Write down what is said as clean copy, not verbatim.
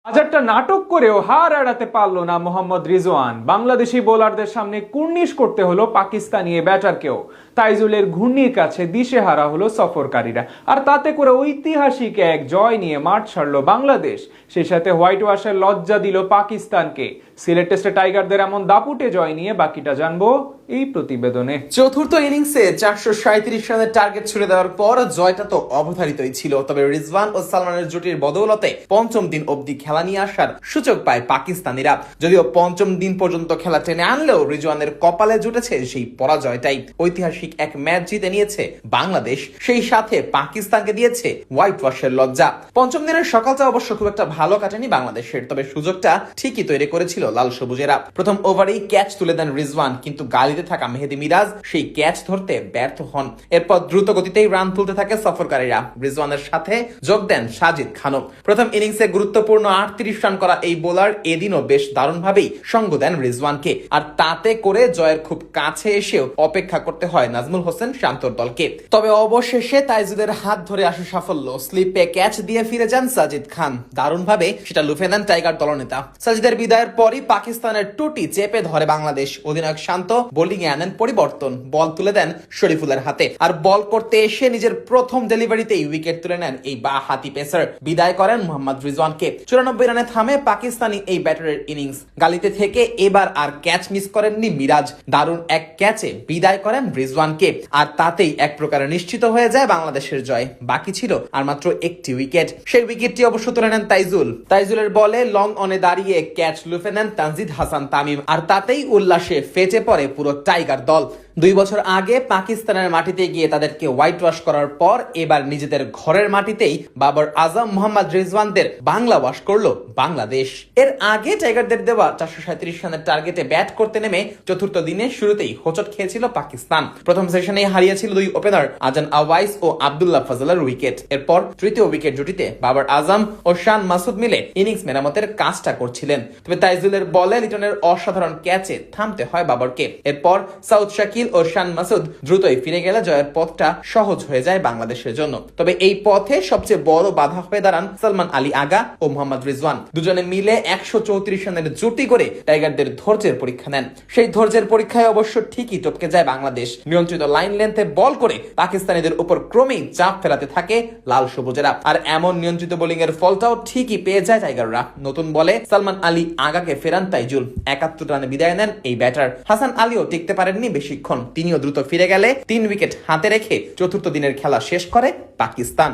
হাজারটা নাটক করেও হার এড়াতে পারল না মোহাম্মদ রিজওয়ান। বাংলাদেশি বোলারদের সামনে কুর্নিশ করতে হলো পাকিস্তানি এ ব্যাটারকেও। তাইজুলের ঘূর্ণির কাছে দিশেহারা হলো সফরকারীরা, আর তাতে করে ঐতিহাসিক এক জয় নিয়ে মাঠ ছাড়লো বাংলাদেশ। সেই সাথে হোয়াইট ওয়াশের লজ্জা দিল পাকিস্তানকে। সিলেট টেস্টে টাইগারদের এমন দাপুটে জয় নিয়ে বাকিটা জানবো এই প্রতিবেদনে। চতুর্থ ইনিংসে 437 রানের টার্গেট ছুড়ে দেওয়ার পর জয়টা তো অবধারিতই ছিল, তবে রিজওয়ান ও সালমানের জুটির বদৌলতে পঞ্চম দিন অবধি খেলা নিয়ে আসার সুযোগ পায় পাকিস্তানিরা। যদিও পঞ্চম দিন পর্যন্ত খেলা টেনে আনলেও রিজওয়ানের কপালে জুটেছে সেই পরাজয়টাই। ঐতিহাসিক এক ম্যাচ জিতে নিয়েছে বাংলাদেশ, সেই সাথে পাকিস্তানকে দিয়েছে হোয়াইট ওয়াশের লজ্জা। পঞ্চম দিনের সকালটা অবশ্য খুব একটা ভালো কাটেনি বাংলাদেশের, তবে সুযোগটা ঠিকই তৈরি করেছিল লাল সবুজেরা। প্রথম ওভারেই ক্যাচ তুলে দেন রিজওয়ান, কিন্তু গালিতে থাকা মেহেদি মিরাজ সেই ক্যাচ ধরতে ব্যর্থ হন। এরপর দ্রুত গতিতেই রান তুলতে থাকে সফরকারীরা। রিজওয়ানের সাথে যোগ দেন সাজিদ খানও। প্রথম ইনিংসে গুরুত্বপূর্ণ 38 রান করা এই বোলার এদিনও বেশ দারুণভাবেই সঙ্গ দেন রিজওয়ানকে, আর তাতে করে জয়ের খুব কাছে এসেও অপেক্ষা করতে হয় নাজমুল হোসেন শান্তর দলকে। তবে অবশেষে তাইজুলের হাত ধরে আসা সাফল্য, স্লিপে ক্যাচ দিয়ে ফিরে যান সাজিদ খান। দারুণভাবে সেটা লুফে নেন টাইগার দলনেতা। সাজিদের বিদায়ের পরই পাকিস্তানের টুটি চেপে ধরে বাংলাদেশ। অধিনায়ক শান্ত বোলিং এ আনেন পরিবর্তন, বল তুলে দেন শরীফুলের হাতে, আর বল করতে এসে নিজের প্রথম ডেলিভারিতেই উইকেট তুলে নেন এই বা হাতি পেসার। বিদায় করেন মোহাম্মদ রিজওয়ানকে। 94 রানে থামে পাকিস্তানি এই ব্যাটারের ইনিংস। গালিতে থেকে এবার আর ক্যাচ মিস করেননি মিরাজ। দারুণ এক ক্যাচে বিদায় করেন রিজওয়ানকে, আর তাতেই এক প্রকারে নিশ্চিত হয়ে যায় বাংলাদেশের জয়। বাকি ছিল আর মাত্র একটি উইকেট। সেই উইকেটটি অবশ্য তুলে নেন তাইজুলের বলে লং অনে দাঁড়িয়ে ক্যাচ লুফে নেন তানজিদ হাসান তামিম, আর তাতেই উল্লাসে ফেটে পড়ে পুরো টাইগার দল। 2 বছর আগে পাকিস্তানের মাটিতে গিয়ে তাদেরকে হোয়াইট ওয়াশ করার পর এবার নিজেদের ঘরের মাটিতেই বাবর আজম মোহাম্মদ রিজওয়ানদের বাংলা ওয়াশ করলো বাংলাদেশ। এর আগে টাইগারদের দেওয়া 437 রানের টার্গেটে ব্যাট করতে নেমে চতুর্থ দিনের শুরুতেই হোঁচট খেয়েছিল পাকিস্তান। প্রথম সেশনেই হারিয়েছিল 2 ওপেনার আজান আওয়াইস ও আব্দুল্লাহ ফজলের উইকেট। এরপর তৃতীয় উইকেট জুটিতে বাবর আজম ও শান মাসুদ মিলে ইনিংস মেরামতের কাজটা করছিলেন। তবে তাইজুলের বলে লিটনের অসাধারণ ক্যাচে থামতে হয় বাবরকে। এরপর সাউথ শাকিল ও শান মাসুদ দ্রুতই ফিরে গেলে জয়ের পথটা সহজ হয়ে যায় বাংলাদেশের জন্য। তবে এই পথে সবচেয়ে বড় বাধা হয়ে দাঁড়ান সালমান আলী আগা ও মোহাম্মদ রিজওয়ান। দুজনে মিলে 134 রানের জুটি করে টাইগারদের ধৈর্যের পরীক্ষা নেন। সেই ধৈর্যের পরীক্ষায় অবশ্য ঠিকই টপকে যায় বাংলাদেশ। নিয়ন্ত্রিত লাইন লেন্থে বল করে পাকিস্তানিদের উপর ক্রমেই চাপ ফেলাতে থাকে লাল সবুজেরা, আর এমন নিয়ন্ত্রিত বোলিং এর ফলটাও ঠিকই পেয়ে যায় টাইগাররা। নতুন বলে সালমান আলী আগাকে ফেরান তাইজুল। 71 রানে বিদায় নেন এই ব্যাটার। হাসান আলীও টিকতে পারেননি বেশিক্ষণ, তিনিও দ্রুত ফিরে গেলে 3 উইকেট হাতে রেখে চতুর্থ দিনের খেলা শেষ করে পাকিস্তান।